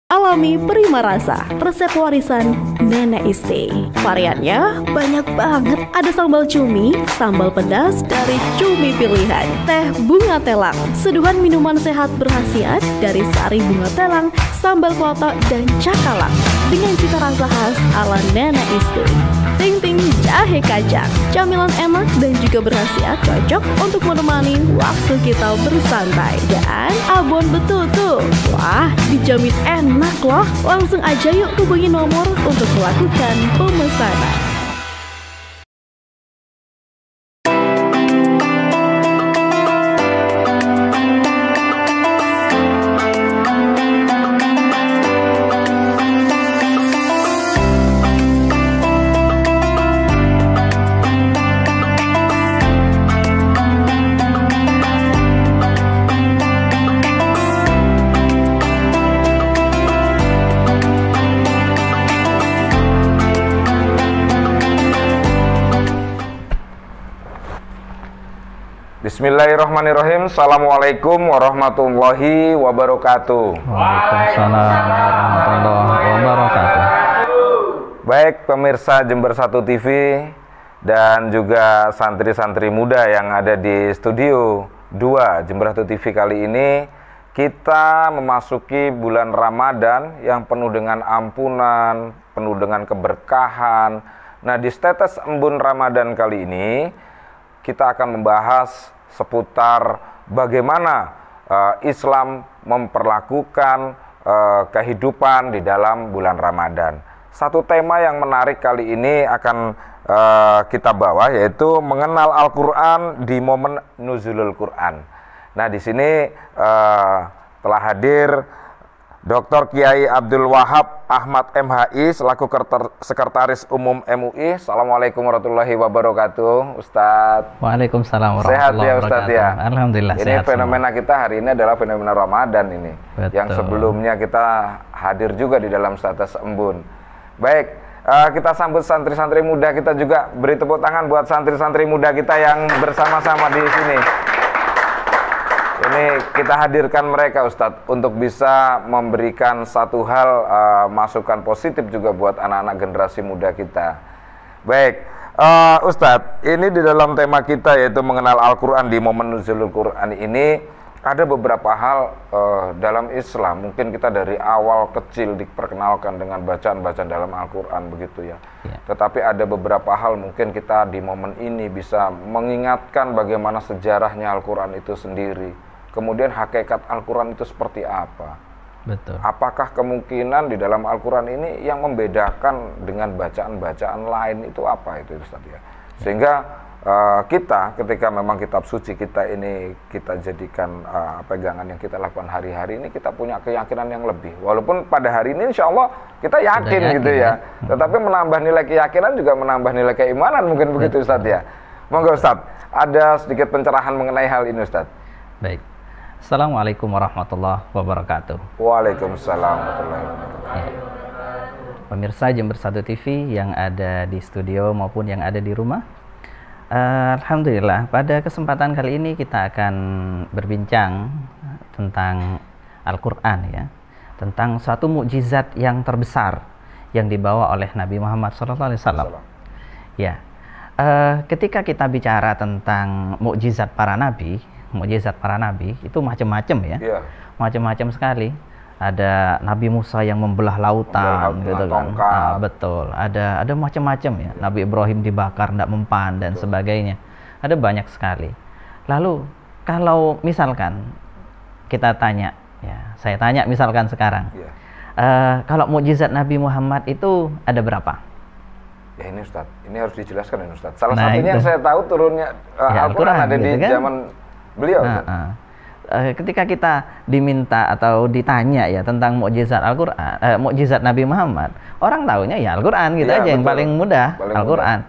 Alami prima rasa, resep warisan Nenek Isti. Variannya banyak banget. Ada sambal cumi, sambal pedas dari cumi pilihan, teh bunga telang, seduhan minuman sehat berkhasiat dari sari bunga telang, sambal klotok dan cakalang dengan cita rasa khas ala Nenek Isti. Ting-ting jahe kacang, camilan enak dan juga berkhasiat cocok untuk menemani waktu kita bersantai. Dan abon betul tuh. Wah, dijamin enak loh. Langsung aja yuk hubungi nomor untuk melakukan pemesanan. Bismillahirrahmanirrahim. Assalamualaikum warahmatullahi wabarakatuh. Waalaikumsalam warahmatullahi wabarakatuh. Baik pemirsa Jember 1 TV dan juga santri-santri muda yang ada di studio 2 Jember 1 TV, kali ini kita memasuki bulan Ramadan yang penuh dengan ampunan, penuh dengan keberkahan. Nah, di Tetes Embun Ramadan kali ini kita akan membahas seputar bagaimana Islam memperlakukan kehidupan di dalam bulan Ramadan. Satu tema yang menarik kali ini akan kita bawa, yaitu mengenal Al-Quran di momen nuzulul Quran. Nah, di sini telah hadir Dr. Kiai Abdul Wahab Ahmad MHI selaku Sekretaris Umum MUI. Assalamualaikum warahmatullahi wabarakatuh, Ustadz. Waalaikumsalam Sehat warahmatullahi ya wabarakatuh. Ustadz ya? Alhamdulillah Ini sehat fenomena semua. kita hari ini adalah fenomena Ramadan ini. Betul. Yang sebelumnya kita hadir juga di dalam Tetes Embun. Baik, kita sambut santri-santri muda kita juga. Beri tepuk tangan buat santri-santri muda kita yang bersama-sama di sini. Ini kita hadirkan mereka, Ustadz, untuk bisa memberikan satu hal masukan positif juga buat anak-anak generasi muda kita. Baik, Ustadz, ini di dalam tema kita yaitu mengenal Al-Quran di momen nuzulul Quran ini ada beberapa hal dalam Islam. Mungkin kita dari awal kecil diperkenalkan dengan bacaan-bacaan dalam Al-Quran begitu ya. Tetapi ada beberapa hal mungkin kita di momen ini bisa mengingatkan bagaimana sejarahnya Al-Quran itu sendiri. Kemudian hakikat Al-Quran itu seperti apa? Betul. Apakah kemungkinan di dalam Al-Quran ini yang membedakan dengan bacaan-bacaan lain itu apa itu, Ustaz ya? Sehingga kita ketika memang kitab suci kita ini kita jadikan pegangan yang kita lakukan hari-hari ini, kita punya keyakinan yang lebih. Walaupun pada hari ini insya Allah kita yakin gitu ya. Tetapi menambah nilai keyakinan juga menambah nilai keimanan, mungkin begitu, Ustaz ya. Monggo Ustaz, ada sedikit pencerahan mengenai hal ini, Ustaz. Baik. Assalamualaikum warahmatullahi wabarakatuh. Waalaikumsalam warahmatullahi wabarakatuh. Pemirsa Jember 1 TV yang ada di studio maupun yang ada di rumah, alhamdulillah pada kesempatan kali ini kita akan berbincang tentang Al-Quran ya, tentang suatu mukjizat yang terbesar yang dibawa oleh Nabi Muhammad SAW. Ya, ketika kita bicara tentang mukjizat para nabi itu macam-macam ya, macam-macam sekali. Ada Nabi Musa yang membelah lautan, gitu kan. Nah, betul. Ada macam-macam ya. Nabi Ibrahim dibakar tidak mempan dan sebagainya. Ada banyak sekali. Lalu kalau misalkan kita tanya, ya, saya tanya misalkan sekarang, kalau mukjizat Nabi Muhammad itu ada berapa? Ya ini Ustadz, ini harus dijelaskan ya Ustadz. Salah satunya yang saya tahu turunnya Al-Quran ada gitu di kan? zaman beliau. Ketika kita diminta atau ditanya ya tentang mukjizat Al-Quran, mukjizat Nabi Muhammad, orang taunya ya Al-Quran gitu aja, yang paling mudah Al-Quran.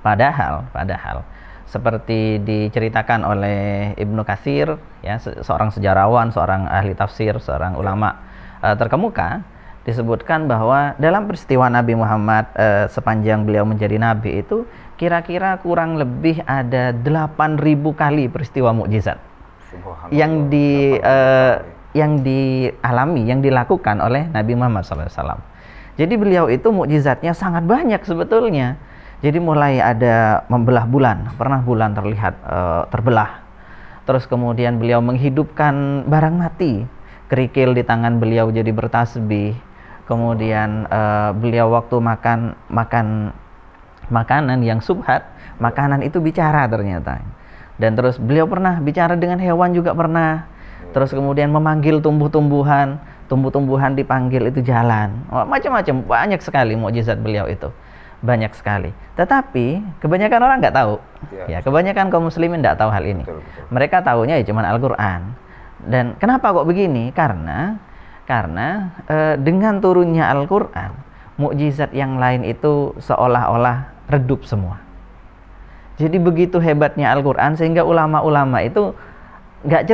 Padahal seperti diceritakan oleh Ibnu Katsir ya, seorang sejarawan, seorang ahli tafsir, seorang ulama terkemuka, disebutkan bahwa dalam peristiwa Nabi Muhammad sepanjang beliau menjadi nabi itu kira-kira kurang lebih ada 8.000 kali peristiwa mukjizat yang yang dialami, yang dilakukan oleh Nabi Muhammad SAW. Jadi beliau itu mukjizatnya sangat banyak sebetulnya. Jadi mulai ada membelah bulan, pernah bulan terlihat terbelah. Terus kemudian beliau menghidupkan barang mati, kerikil di tangan beliau jadi bertasbih. Kemudian beliau waktu makan makanan yang subhat, makanan itu bicara ternyata. Dan terus beliau pernah bicara dengan hewan juga pernah. Terus kemudian memanggil tumbuh-tumbuhan dipanggil itu jalan. Macam-macam, banyak sekali mukjizat beliau itu. Banyak sekali. Tetapi kebanyakan orang nggak tahu. Ya, kebanyakan kaum muslimin nggak tahu hal ini. Betul. Mereka tahunya ya cuma Al-Qur'an. Dan kenapa kok begini? Karena dengan turunnya Al-Qur'an, mukjizat yang lain itu seolah-olah redup semua. Jadi begitu hebatnya Al-Qur'an sehingga ulama-ulama itu nggak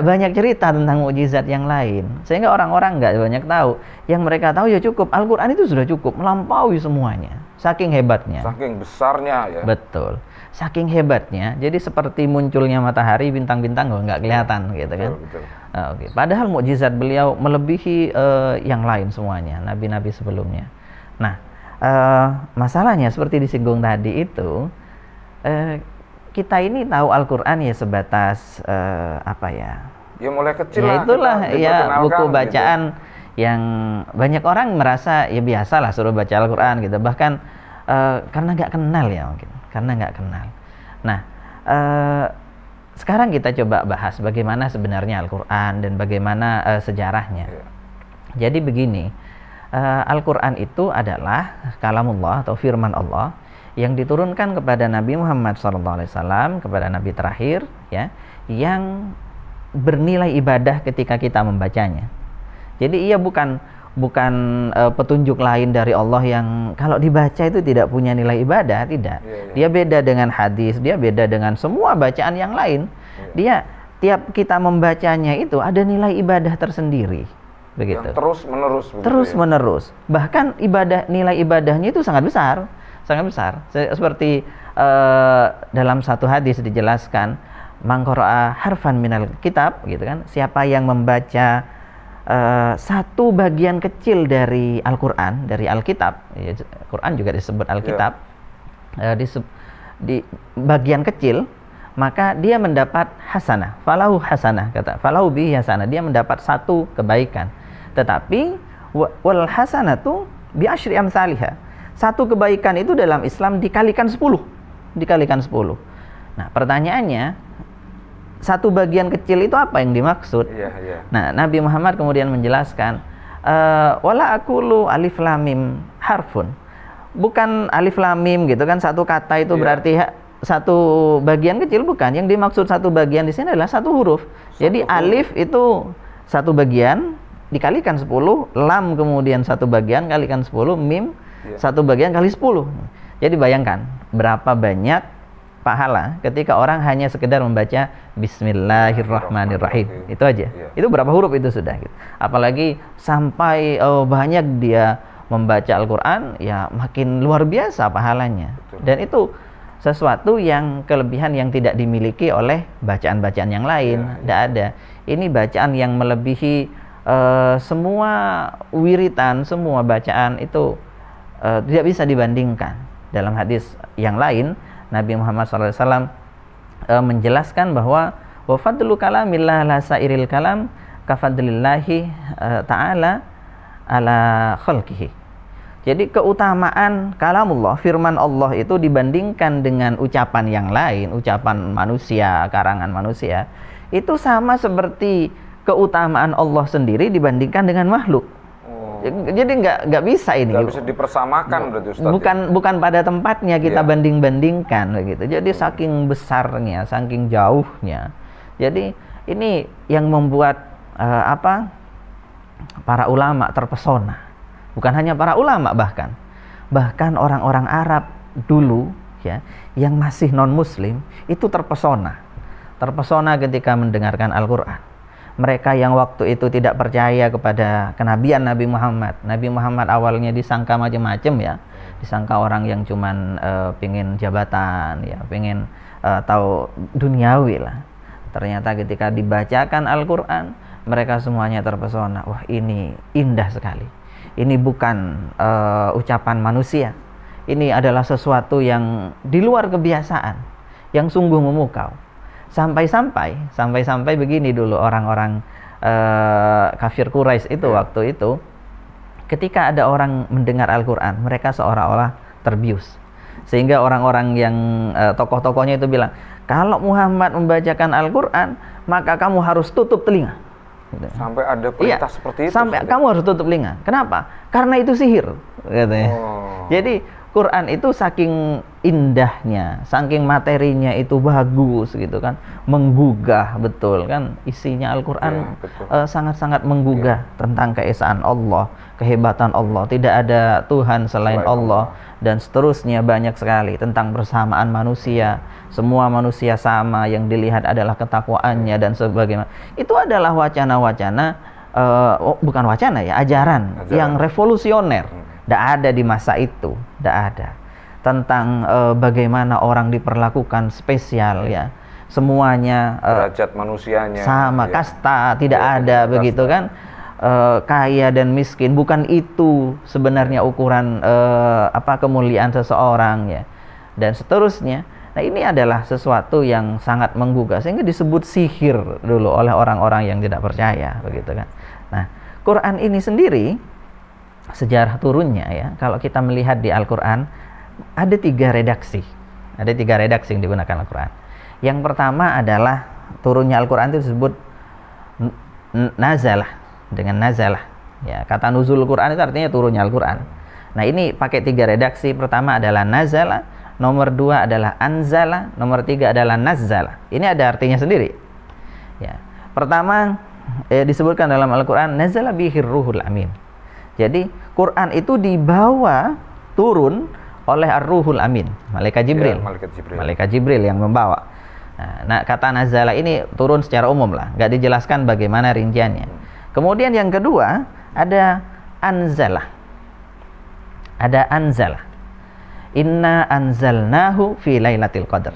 banyak cerita tentang mukjizat yang lain, sehingga orang-orang nggak banyak tahu. Yang mereka tahu ya cukup Al-Qur'an itu sudah cukup, melampaui semuanya, saking hebatnya, saking besarnya ya. Betul, saking hebatnya. Jadi seperti munculnya matahari, bintang-bintang nggak kelihatan gitu kan. Betul. Oke. Padahal mukjizat beliau melebihi yang lain semuanya, nabi-nabi sebelumnya. Nah, masalahnya seperti disinggung tadi itu, kita ini tahu Al-Qur'an ya sebatas apa ya? Ya mulai kecil lah. Itulah ya buku bacaan gitu. Yang banyak orang merasa ya biasalah suruh baca Al-Qur'an gitu. Bahkan karena nggak kenal ya mungkin. Karena nggak kenal. Nah, sekarang kita coba bahas bagaimana sebenarnya Al-Qur'an dan bagaimana sejarahnya. Ya. Jadi begini, Al-Qur'an itu adalah kalamullah atau firman Allah yang diturunkan kepada Nabi Muhammad SAW, kepada Nabi terakhir, ya, yang bernilai ibadah ketika kita membacanya. Jadi ia bukan petunjuk lain dari Allah yang kalau dibaca itu tidak punya nilai ibadah, tidak. Dia beda dengan hadis, dia beda dengan semua bacaan yang lain. Dia tiap kita membacanya itu ada nilai ibadah tersendiri, begitu. Terus menerus. Bahkan nilai ibadahnya itu sangat besar. Seperti dalam satu hadis dijelaskan, man qara'a harfan minal kitab, gitu kan, siapa yang membaca satu bagian kecil dari Al-Qur'an, dari Alkitab, ya, Quran juga disebut Alkitab, di bagian kecil, maka dia mendapat hasanah, falahu hasanah, kata falahu bi hasanah, dia mendapat satu kebaikan. Tetapi wal hasanatu bi asyri amsalihha, satu kebaikan itu dalam Islam dikalikan 10. Nah, pertanyaannya, satu bagian kecil itu apa yang dimaksud? Nah, Nabi Muhammad kemudian menjelaskan, wala aqulu alif lam mim harfun. Bukan alif lam mim gitu kan, satu kata itu berarti satu bagian kecil, bukan. Yang dimaksud satu bagian di sini adalah satu huruf. Jadi alif itu satu bagian dikalikan 10, lam kemudian satu bagian kalikan 10, mim satu bagian kali 10. Jadi bayangkan berapa banyak pahala ketika orang hanya sekedar membaca Bismillahirrahmanirrahim. Itu aja. Itu berapa huruf itu sudah gitu. Apalagi sampai banyak dia membaca Al-Qur'an, ya makin luar biasa pahalanya. Dan itu sesuatu yang kelebihan yang tidak dimiliki oleh bacaan-bacaan yang lain. Tidak ada. Ini bacaan yang melebihi semua wiritan, semua bacaan itu tidak bisa dibandingkan. Dalam hadis yang lain, Nabi Muhammad SAW menjelaskan bahwa wa fadlu kalamillah la sairil kalam kafadlillahi ta'ala ala khalqihi. Jadi keutamaan kalamullah, firman Allah itu dibandingkan dengan ucapan yang lain, ucapan manusia, karangan manusia, itu sama seperti keutamaan Allah sendiri dibandingkan dengan makhluk. Jadi nggak bisa ini. Nggak bisa dipersamakan berarti Ustaz. Bukan pada tempatnya kita banding-bandingkan begitu. Jadi saking besarnya, saking jauhnya. Jadi ini yang membuat para ulama terpesona. Bukan hanya para ulama, bahkan orang-orang Arab dulu ya yang masih non-muslim itu terpesona ketika mendengarkan Al-Qur'an. Mereka yang waktu itu tidak percaya kepada kenabian Nabi Muhammad. Nabi Muhammad awalnya disangka macam-macam ya. Disangka orang yang cuman pengen jabatan ya, pengen tahu duniawi lah. Ternyata ketika dibacakan Al-Qur'an, mereka semuanya terpesona. Wah, ini indah sekali. Ini bukan ucapan manusia. Ini adalah sesuatu yang di luar kebiasaan, yang sungguh memukau. Sampai-sampai begini dulu orang-orang kafir Quraisy itu waktu itu, ketika ada orang mendengar Al-Quran, mereka seolah-olah terbius. Sehingga orang-orang yang tokoh-tokohnya itu bilang, kalau Muhammad membacakan Al-Quran, maka kamu harus tutup telinga. Gitu. Sampai ada perintah seperti itu. Sampai kamu harus tutup telinga. Kenapa? Karena itu sihir, katanya. Jadi Quran itu saking indahnya, saking materinya itu bagus gitu kan, menggugah betul kan, isinya Al-Quran sangat-sangat menggugah tentang keesaan Allah, kehebatan Allah, tidak ada Tuhan selain Allah, dan seterusnya banyak sekali tentang persamaan manusia, semua manusia sama, yang dilihat adalah ketakwaannya dan sebagainya. Itu adalah wacana-wacana, bukan wacana ya, ajaran yang revolusioner. Tidak ada di masa itu, tidak ada tentang bagaimana orang diperlakukan spesial ya, semuanya derajat manusianya sama, ya. Kasta tidak ada kasta. Begitu kan, kaya dan miskin, bukan itu sebenarnya ukuran kemuliaan seseorang ya, dan seterusnya. Nah, ini adalah sesuatu yang sangat menggugah sehingga disebut sihir dulu oleh orang-orang yang tidak percaya begitu kan. Nah, Quran ini sendiri, sejarah turunnya ya, kalau kita melihat di Al-Quran ada 3 redaksi yang digunakan Al-Quran. Yang pertama adalah turunnya Al-Quran itu disebut nazalah, dengan nazalah ya. Kata nuzul Quran itu artinya turunnya Al-Quran. Nah, ini pakai 3 redaksi. Pertama adalah nazalah, nomor 2 adalah anzalah, nomor 3 adalah nazzalah. Ini ada artinya sendiri ya. Pertama disebutkan dalam Al-Quran nazala bihir ruhul amin. Jadi Quran itu dibawa turun oleh Ar-Ruhul Amin, Malaikat Jibril. Ya, Malaikat Jibril yang membawa. Nah, kata nazala ini turun secara umum lah, nggak dijelaskan bagaimana rinciannya. Kemudian yang kedua ada anzalah. Ada anzalah. Inna anzalnahu fi lailatul qadar.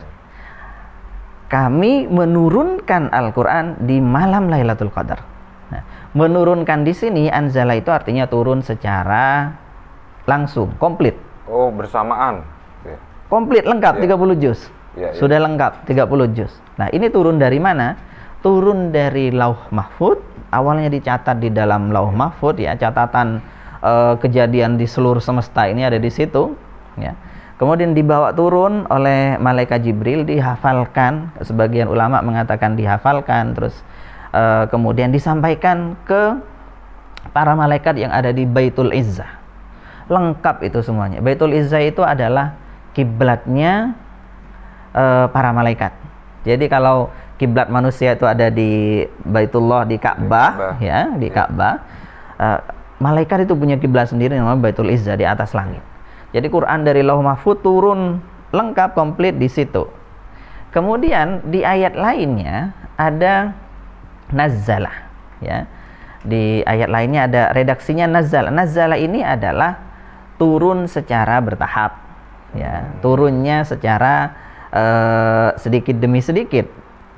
Kami menurunkan Al-Quran di malam Lailatul Qadar. Nah, menurunkan di sini anzala itu artinya turun secara langsung, komplit. Oh, bersamaan. Ya. Komplit, lengkap, 30 juz. Ya. Sudah lengkap 30 juz. Nah, ini turun dari mana? Turun dari Lauh Mahfud. Awalnya dicatat di dalam Lauh Mahfud ya, catatan kejadian di seluruh semesta ini ada di situ ya. Kemudian dibawa turun oleh Malaikat Jibril, dihafalkan. Sebagian ulama mengatakan dihafalkan, terus kemudian disampaikan ke para malaikat yang ada di Baitul Izzah. Lengkap itu semuanya. Baitul Izzah itu adalah kiblatnya para malaikat. Jadi kalau kiblat manusia itu ada di Baitullah, di Ka'bah ya, di Ka'bah. Malaikat itu punya kiblat sendiri namanya Baitul Izzah di atas langit. Jadi Quran dari Lauh Mahfud turun lengkap komplit di situ. Kemudian di ayat lainnya ada nazzalah ya. Di ayat lainnya ada redaksinya nazzalah. Nazzalah ini adalah turun secara bertahap ya, turunnya secara sedikit demi sedikit.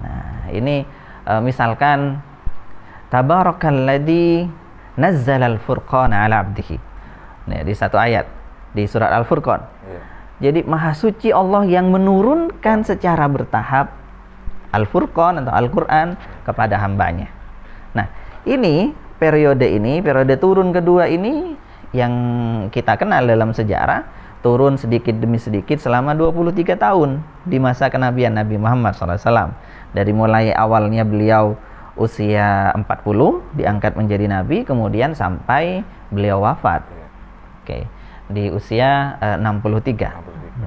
Nah, ini misalkan tabarakalladzi nazzalal furqana ala 'abdihi. Nah, di satu ayat di surat Al-Furqan. Jadi maha suci Allah yang menurunkan secara bertahap Al-Furqan atau Al-Quran kepada hambanya. Nah, periode turun kedua ini yang kita kenal dalam sejarah, turun sedikit demi sedikit selama 23 tahun di masa kenabian Nabi Muhammad SAW. Dari mulai awalnya beliau usia 40 diangkat menjadi nabi, kemudian sampai beliau wafat. Di usia 63.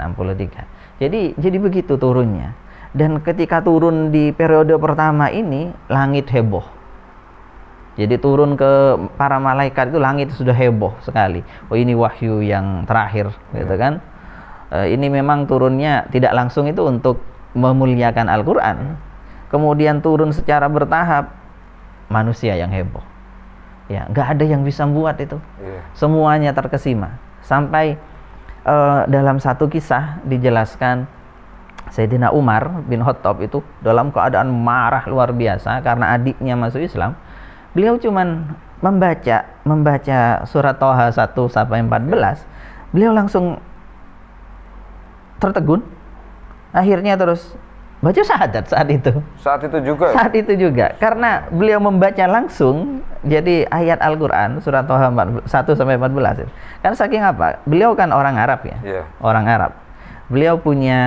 Jadi begitu turunnya. Dan ketika turun di periode pertama ini, langit heboh. Jadi turun ke para malaikat itu, langit sudah heboh sekali. Oh, ini wahyu yang terakhir, gitu kan? Ini memang turunnya tidak langsung itu untuk memuliakan Al-Quran. Kemudian turun secara bertahap, manusia yang heboh. Ya, nggak ada yang bisa membuat itu. Semuanya terkesima. Sampai dalam satu kisah dijelaskan Sayyidina Umar bin Khattab itu dalam keadaan marah luar biasa karena adiknya masuk Islam. beliau cuman membaca surat Thaha 1 sampai 14, beliau langsung tertegun. Akhirnya terus baca syahadat saat itu. Saat itu juga? Saat itu juga. Karena beliau membaca langsung, jadi ayat Al-Quran, surat Thaha 1 sampai 14. Karena saking apa? Beliau kan orang Arab ya? Yeah. Orang Arab. Beliau punya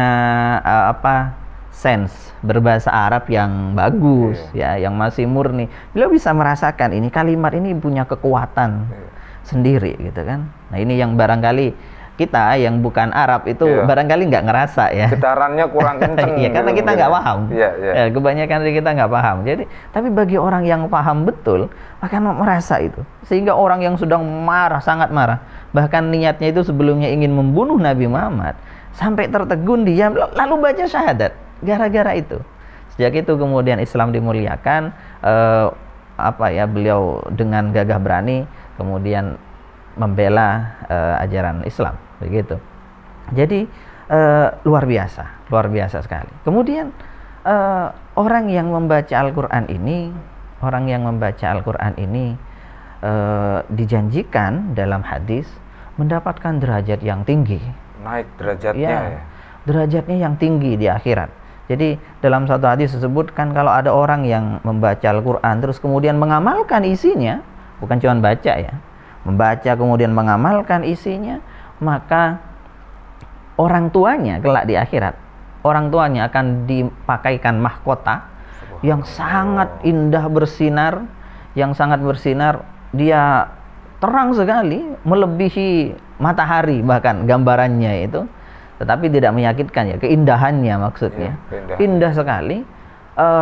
sense berbahasa Arab yang bagus, ya, yang masih murni. Beliau bisa merasakan ini kalimat ini punya kekuatan sendiri, gitu kan. Nah ini yang barangkali kita yang bukan Arab itu barangkali nggak ngerasa ya. Getarannya kurang kenceng. Iya, karena kita nggak paham. Ya, kebanyakan dari kita nggak paham. Jadi, tapi bagi orang yang paham betul akan merasa itu. Sehingga orang yang sedang marah, sangat marah, bahkan niatnya itu sebelumnya ingin membunuh Nabi Muhammad, sampai tertegun diam, lalu baca syahadat. Gara-gara itu. Sejak itu kemudian Islam dimuliakan. Beliau dengan gagah berani kemudian membela ajaran Islam. Begitu. Jadi luar biasa sekali. Kemudian orang yang membaca Al-Quran ini, dijanjikan dalam hadis mendapatkan derajat yang tinggi. Naik derajatnya ya. Derajatnya yang tinggi di akhirat. Jadi dalam satu hadis disebutkan kalau ada orang yang membaca Al-Quran terus kemudian mengamalkan isinya, bukan cuma baca ya, membaca kemudian mengamalkan isinya, maka orang tuanya kelak di akhirat, orang tuanya akan dipakaikan mahkota yang sangat indah bersinar, dia terang sekali, melebihi matahari bahkan gambarannya itu, tetapi tidak menyakitkan ya, keindahannya maksudnya, indah sekali,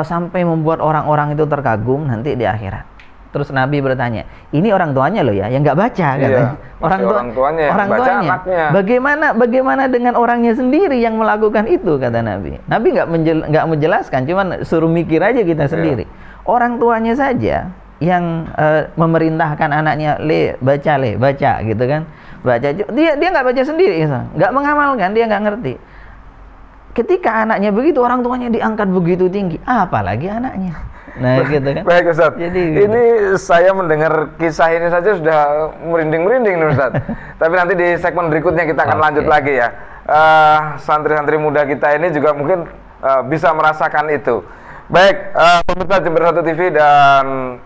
sampai membuat orang-orang itu terkagum nanti di akhirat. Terus Nabi bertanya, ini orang tuanya loh ya, yang nggak baca katanya. Orang tuanya. Bagaimana dengan orangnya sendiri yang melakukan itu, kata Nabi. Nabi nggak menjelaskan, cuman suruh mikir aja kita sendiri. Orang tuanya saja yang memerintahkan anaknya, baca gitu kan, baca. Dia nggak baca sendiri, nggak mengamalkan, dia nggak ngerti. Ketika anaknya begitu, orang tuanya diangkat begitu tinggi, apalagi anaknya. Nah, gitu kan. Baik Ustaz. Jadi ini saya mendengar kisah ini saja sudah merinding-merinding nih Ustaz. Tapi nanti di segmen berikutnya kita akan lanjut lagi ya. Santri-santri muda kita ini juga mungkin bisa merasakan itu. Baik, pemirsa Jember 1 TV dan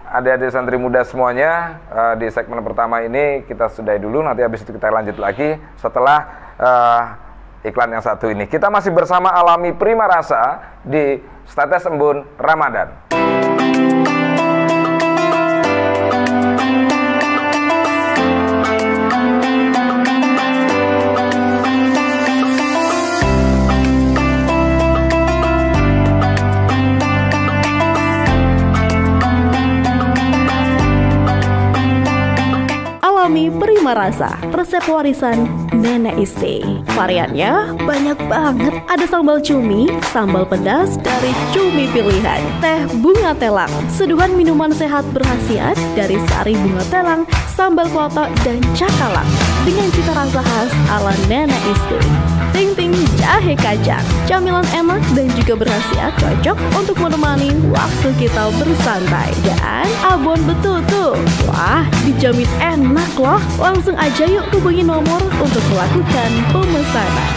adik-adik santri muda semuanya, di segmen pertama ini kita sudahi dulu, nanti habis itu kita lanjut lagi setelah iklan yang satu ini. Kita masih bersama Alami Prima Rasa di Status Embun Ramadan. Alami Prima Rasa, resep warisan Nenek Iste. Variannya banyak banget. Ada sambal cumi, sambal pedas dari cumi pilihan, teh bunga telang, seduhan minuman sehat berkhasiat dari sari bunga telang, sambal klotok dan cakalang dengan cita rasa khas ala Nenek Iste. Ting-ting jahe kacang, camilan enak dan juga berkhasiat, cocok untuk menemani waktu kita bersantai. Dan abon betul tuh. Wah, dijamin enak loh. Langsung aja yuk hubungi nomor untuk melakukan pemesanan.